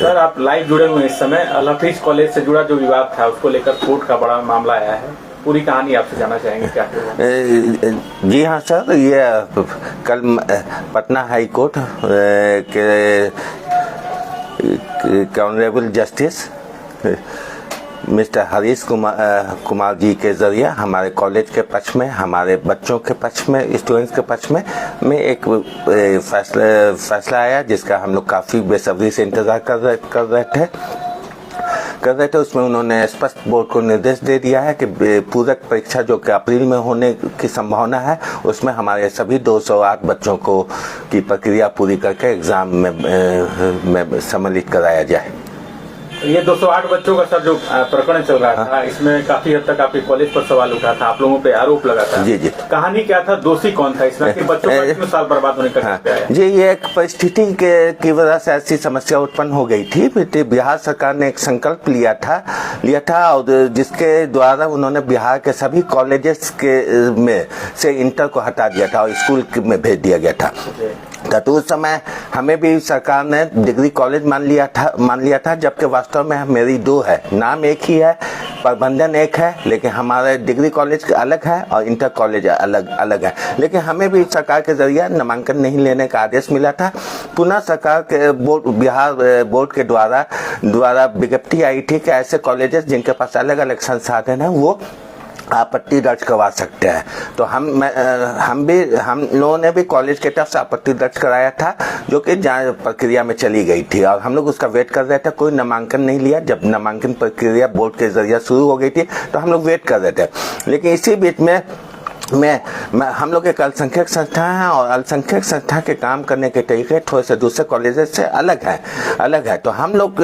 Sir, आप live जुड़े हुए इस समय हफीज कॉलेज से जुड़ा जो विवाद था उसको लेकर कोर्ट का बड़ा मामला आया है, पूरी कहानी आपसे जानना चाहेंगे क्या है? जी हाँ सर, ये कल पटना हाई कोर्ट के honourable justice mister Harish Kumar ji के जरिए हमारे कॉलेज के पक्ष में, हमारे बच्चों के पक्ष में, स्टूडेंट्स के पक्ष में एक फैसला आया जिसका हम लोग काफ़ी बेसब्री से इंतज़ार कर रहे थे। उसमें उन्होंने स्पष्ट बोर्ड को निर्देश दे दिया है कि पूरक परीक्षा जो कि अप्रैल में होने की संभावना है, उसमें हमारे सभी 208 बच्चों को की प्रक्रिया पूरी करके एग्ज़ाम में सम्मिलित कराया जाए। ये 208 बच्चों का सर जो प्रकरण चल रहा था, इसमें काफी हद तक आपके कॉलेज पर सवाल उठा था, आप लोगों पे आरोप लगा था। जी जी। कहानी क्या था, दोषी कौन था इसमें कि बच्चों का इतना साल बर्बाद होने का आया? जी, ये एक परिस्थिति की वजह से ऐसी समस्या उत्पन्न हो गई थी। बिहार सरकार ने एक संकल्प लिया था और जिसके द्वारा उन्होंने बिहार के सभी कॉलेजेस में से इंटर को हटा दिया था और स्कूल में भेज दिया गया था। तो उस समय हमें भी सरकार ने डिग्री कॉलेज मान लिया था, जबकि वास्तव में मेरी 2 है, नाम एक ही है, प्रबंधन एक है, लेकिन हमारे डिग्री कॉलेज अलग है और इंटर कॉलेज अलग है। लेकिन हमें भी सरकार के जरिए नामांकन नहीं लेने का आदेश मिला था। पुनः सरकार के बिहार बोर्ड के द्वारा विज्ञप्ति आई थी कि ऐसे कॉलेजेस जिनके पास अलग अलग संसाधन है वो आपत्ति दर्ज करवा सकते हैं। तो हम लोगों ने भी कॉलेज के तरफ से आपत्ति दर्ज कराया था, जो कि जांच प्रक्रिया में चली गई थी और हम लोग उसका वेट कर रहे थे। कोई नामांकन नहीं लिया। जब नामांकन प्रक्रिया बोर्ड के जरिए शुरू हो गई थी तो हम लोग वेट कर रहे थे। लेकिन इसी बीच में हम लोग एक अल्पसंख्यक संस्था है और अल्पसंख्यक संस्था के काम करने के तरीके थोड़े से दूसरे कॉलेजेस से अलग है। तो हम लोग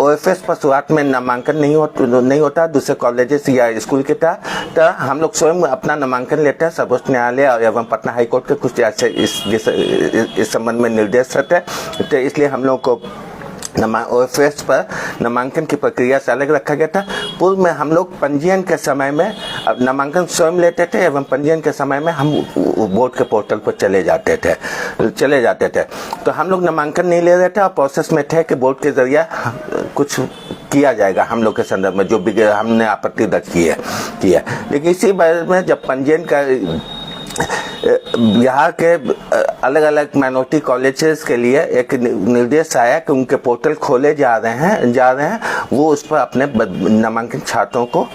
ओएफएस पर शुरुआत में नामांकन नहीं होता दूसरे कॉलेजेस या स्कूल के तरह हम लोग स्वयं अपना नामांकन लेते हैं। सर्वोच्च न्यायालय एवं पटना हाईकोर्ट के कुछ ऐसे इस संबंध में निर्देश रहते हैं। तो इसलिए हम लोग को ओएफएस पर नामांकन की प्रक्रिया से अलग रखा गया था। पूर्व में हम लोग पंजीयन के समय में नामांकन स्वयं लेते थे एवं पंजीयन के समय में हम बोर्ड के पोर्टल पर चले जाते थे। तो हम लोग नामांकन नहीं ले रहे थे और प्रोसेस में थे कि बोर्ड के जरिए कुछ किया जाएगा हम लोग के संदर्भ में, जो भी हमने आपत्ति दर्ज की है। लेकिन इसी बारे में जब पंजीयन का बिहार के अलग अलग माइनॉरिटी कॉलेजेस के लिए एक निर्देश आया कि उनके पोर्टल खोले जा रहे हैं, वो उस पर अपने नामांकन छात्रों को